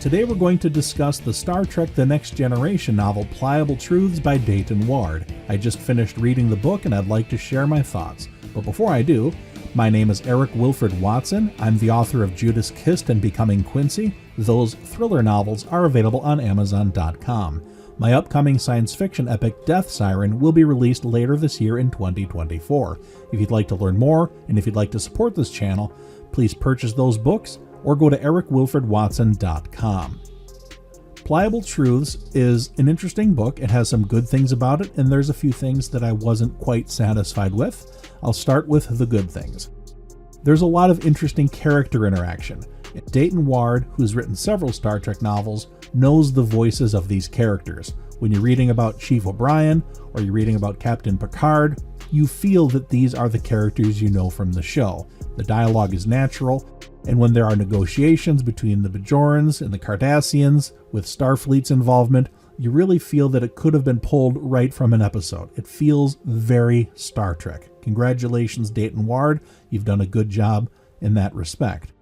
Today we're going to discuss the Star Trek The Next Generation novel Pliable Truths by Dayton Ward. I just finished reading the book and I'd like to share my thoughts. But before I do, my name is Eric Wilfred Watson. I'm the author of Judas Kissed and Becoming Quincy. Those thriller novels are available on Amazon.com. My upcoming science fiction epic Death Siren will be released later this year in 2024. If you'd like to learn more, and if you'd like to support this channel, please purchase those books or go to ericwilfredwatson.com. Pliable Truths is an interesting book. It has some good things about it, and there's a few things that I wasn't quite satisfied with. I'll start with the good things. There's a lot of interesting character interaction. Dayton Ward, who's written several Star Trek novels, knows the voices of these characters. When you're reading about Chief O'Brien or you're reading about Captain Picard, you feel that these are the characters you know from the show. The dialogue is natural, and when there are negotiations between the Bajorans and the Cardassians with Starfleet's involvement, you really feel that it could have been pulled right from an episode. It feels very Star Trek. Congratulations, Dayton Ward. You've done a good job in that respect.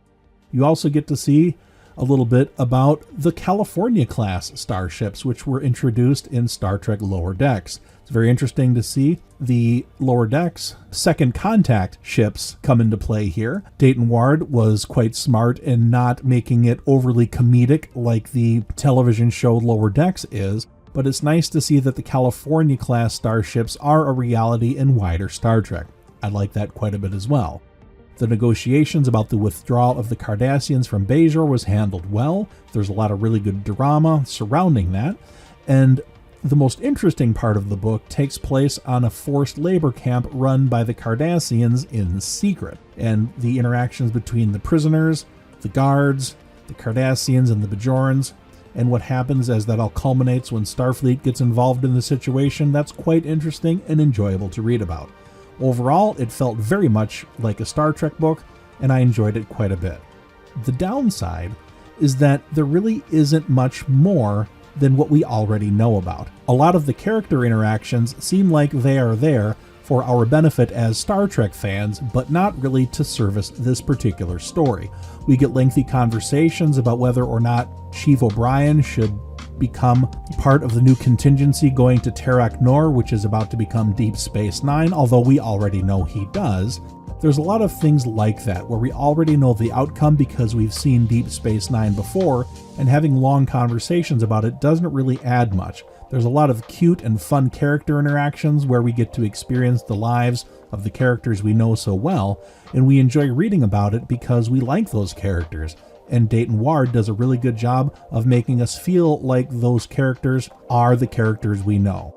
You also get to see a little bit about the California-class starships, which were introduced in Star Trek Lower Decks. It's very interesting to see the Lower Decks Second Contact ships come into play here. Dayton Ward was quite smart in not making it overly comedic like the television show Lower Decks is, but it's nice to see that the California-class starships are a reality in wider Star Trek. I like that quite a bit as well. The negotiations about the withdrawal of the Cardassians from Bajor was handled well. There's a lot of really good drama surrounding that. And the most interesting part of the book takes place on a forced labor camp run by the Cardassians in secret. And the interactions between the prisoners, the guards, the Cardassians, and the Bajorans, and what happens as that all culminates when Starfleet gets involved in the situation, that's quite interesting and enjoyable to read about. Overall, it felt very much like a Star Trek book, and I enjoyed it quite a bit. The downside is that there really isn't much more than what we already know about. A lot of the character interactions seem like they are there for our benefit as Star Trek fans, but not really to service this particular story. We get lengthy conversations about whether or not Chief O'Brien should become part of the new contingency going to Terrak Nor, which is about to become Deep Space Nine, although we already know he does. There's a lot of things like that, where we already know the outcome because we've seen Deep Space Nine before, and having long conversations about it doesn't really add much. There's a lot of cute and fun character interactions where we get to experience the lives of the characters we know so well, and we enjoy reading about it because we like those characters. And Dayton Ward does a really good job of making us feel like those characters are the characters we know.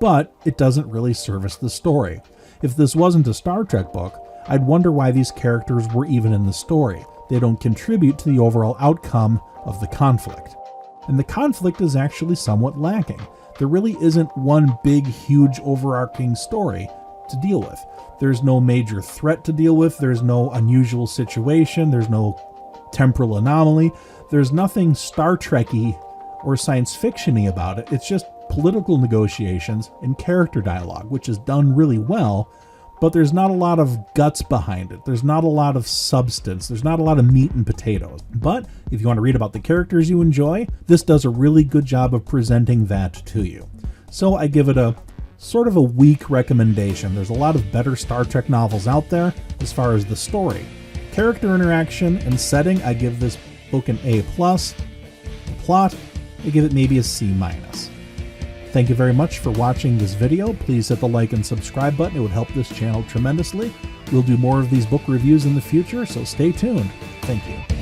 But it doesn't really service the story. If this wasn't a Star Trek book, I'd wonder why these characters were even in the story. They don't contribute to the overall outcome of the conflict. And the conflict is actually somewhat lacking. There really isn't one big, huge, overarching story to deal with. There's no major threat to deal with. There's no unusual situation. There's no temporal anomaly. There's nothing Star Trek-y or science fiction-y about it. It's just political negotiations and character dialogue, which is done really well, but there's not a lot of guts behind it. There's not a lot of substance. There's not a lot of meat and potatoes. But if you want to read about the characters you enjoy, this does a really good job of presenting that to you. So I give it a sort of a weak recommendation. There's a lot of better Star Trek novels out there as far as the story. Character interaction and setting, I give this book an A+. The plot, I give it maybe a C-. Thank you very much for watching this video. Please hit the like and subscribe button. It would help this channel tremendously. We'll do more of these book reviews in the future, so stay tuned. Thank you.